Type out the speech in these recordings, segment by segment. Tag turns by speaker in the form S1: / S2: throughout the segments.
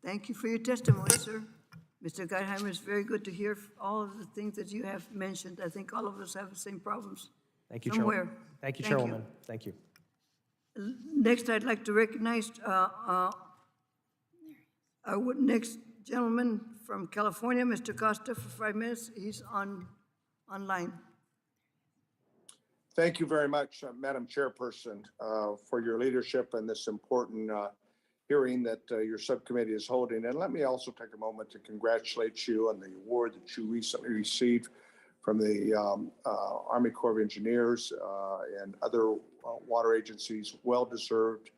S1: Thank you for your testimony, sir. Mr. Geitheimer, it's very good to hear all of the things that you have mentioned. I think all of us have the same problems
S2: Thank you,
S1: somewhere.
S2: Chairwoman. Thank you, Chairwoman. Thank you.
S1: Next, I'd like to recognize our next gentleman from California, Mr. Costa, for 5 minutes. He's online.
S3: Thank you very much, Madam Chairperson, for your leadership in this important hearing that your subcommittee is holding. And let me also take a moment to congratulate you on the award that you recently received from the Army Corps of Engineers and other water agencies. Well deserved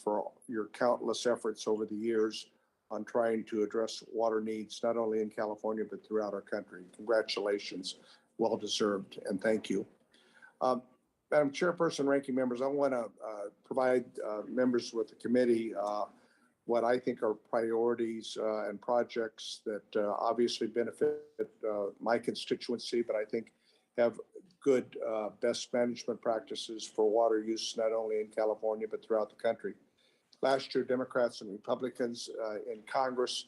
S3: for your countless efforts over the years on trying to address water needs, not only in California, but throughout our country. Congratulations, well deserved, and thank you. Madam Chairperson, ranking members, I want to provide members with the committee what I think are priorities and projects that obviously benefit my constituency, but I think have good best management practices for water use, not only in California, but throughout the country. Last year, Democrats and Republicans in Congress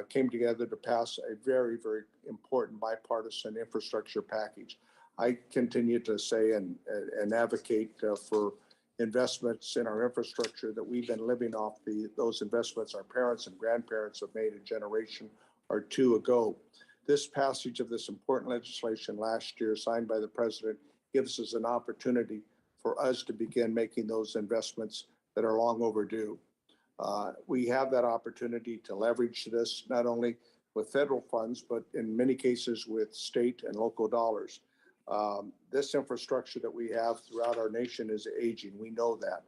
S3: came together to pass a very, very important bipartisan infrastructure package. I continue to say and advocate for investments in our infrastructure that we've been living off those investments our parents and grandparents have made a generation or two ago. This passage of this important legislation last year, signed by the president, gives us an opportunity for us to begin making those investments that are long overdue. We have that opportunity to leverage this not only with federal funds, but in many cases with state and local dollars. This infrastructure that we have throughout our nation is aging. We know that.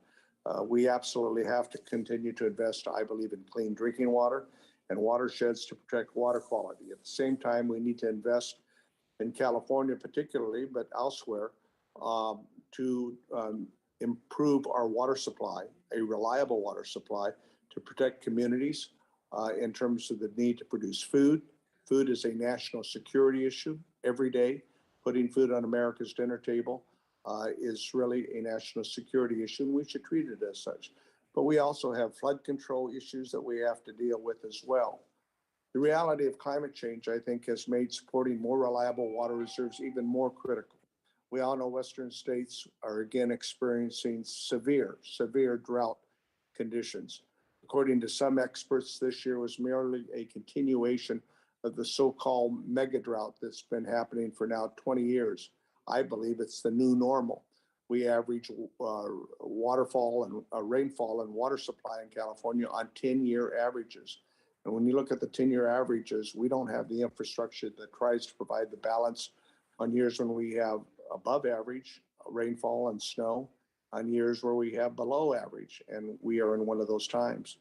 S3: We absolutely have to continue to invest, I believe, in clean drinking water and watersheds to protect water quality. At the same time, we need to invest in California particularly, but elsewhere, to improve our water supply, a reliable water supply to protect communities in terms of the need to produce food. Food is a national security issue every day. Putting food on America's dinner table is really a national security issue, and we should treat it as such. But we also have flood control issues that we have to deal with as well. The reality of climate change, I think, has made supporting more reliable water reserves even more critical. We all know Western states are again experiencing severe drought conditions. According to some experts, this year was merely a continuation of the so-called mega drought that's been happening for now 20 years. I believe it's the new normal. We average waterfall and rainfall and water supply in California on 10-year averages. And when you look at the 10-year averages, we don't have the infrastructure that tries to provide the balance on years when we have above average rainfall and snow, on years where we have below average, and we are in one of those times.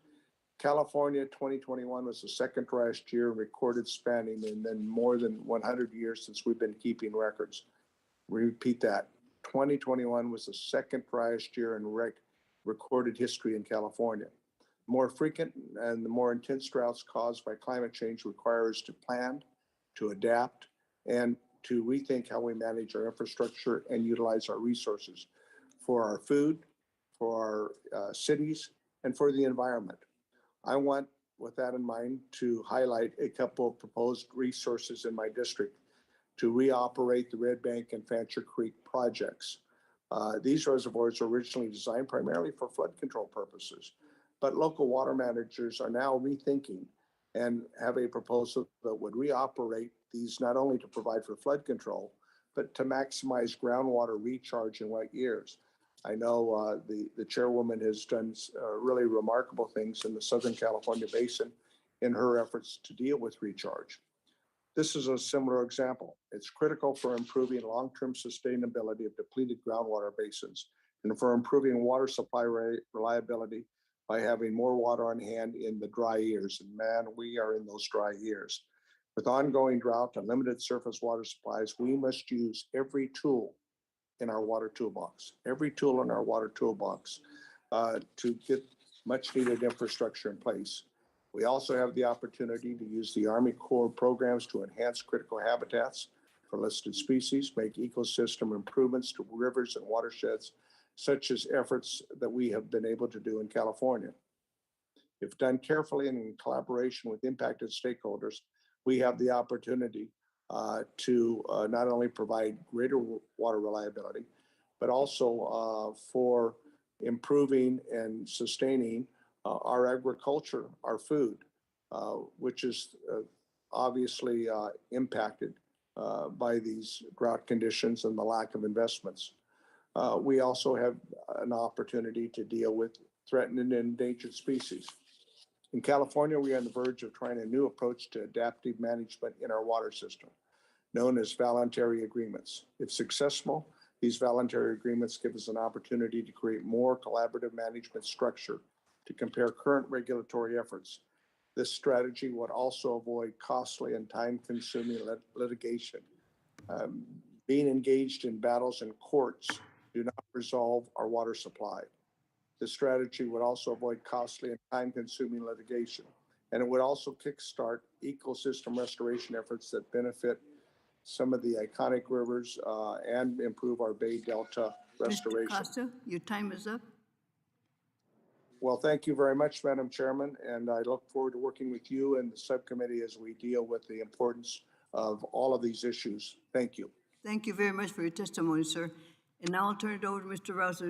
S3: California 2021 was the second driest year in recorded spanning and then more than 100 years since we've been keeping records. Repeat that. 2021 was the second driest year in recorded history in California. More frequent and the more intense droughts caused by climate change require us to plan, to adapt, and to rethink how we manage our infrastructure and utilize our resources for our food, for our cities, and for the environment. I want, with that in mind, to highlight a couple of proposed resources in my district to reoperate the Red Bank and Fancher Creek projects. These reservoirs were originally designed primarily for flood control purposes, but local water managers are now rethinking and have a proposal that would reoperate these not only to provide for flood control, but to maximize groundwater recharge in wet years. I know the chairwoman has done really remarkable things in the Southern California basin in her efforts to deal with recharge. This is a similar example. It's critical for improving long-term sustainability of depleted groundwater basins and for improving water supply reliability by having more water on hand in the dry years. And man, we are in those dry years. With ongoing drought and limited surface water supplies, we must use every tool in our water toolbox, to get much needed infrastructure in place. We also have the opportunity to use the Army Corps programs to enhance critical habitats for listed species, make ecosystem improvements to rivers and watersheds, such as efforts that we have been able to do in California. If done carefully and in collaboration with impacted stakeholders, we have the opportunity to not only provide greater water reliability, but also for improving and sustaining our agriculture, our food, which is obviously impacted by these drought conditions and the lack of investments. We also have an opportunity to deal with threatened and endangered species. In California, we are on the verge of trying a new approach to adaptive management in our water system, known as voluntary agreements. If successful, these voluntary agreements give us an opportunity to create more collaborative management structure to compare current regulatory efforts. This strategy would also avoid costly and time-consuming litigation. Being engaged in battles in courts do not resolve our water supply. This strategy would also avoid costly and time-consuming litigation, and it would also kickstart ecosystem restoration efforts that benefit some of the iconic rivers and improve our Bay Delta
S1: Mr.
S3: restoration.
S1: Costa, your time is up.
S3: Well, thank you very much, Madam Chairman, and I look forward to working with you and the subcommittee as we deal with the importance of all of these issues. Thank you.
S1: Thank you very much for your testimony, sir. And now I'll turn it over to Mr. Rouser.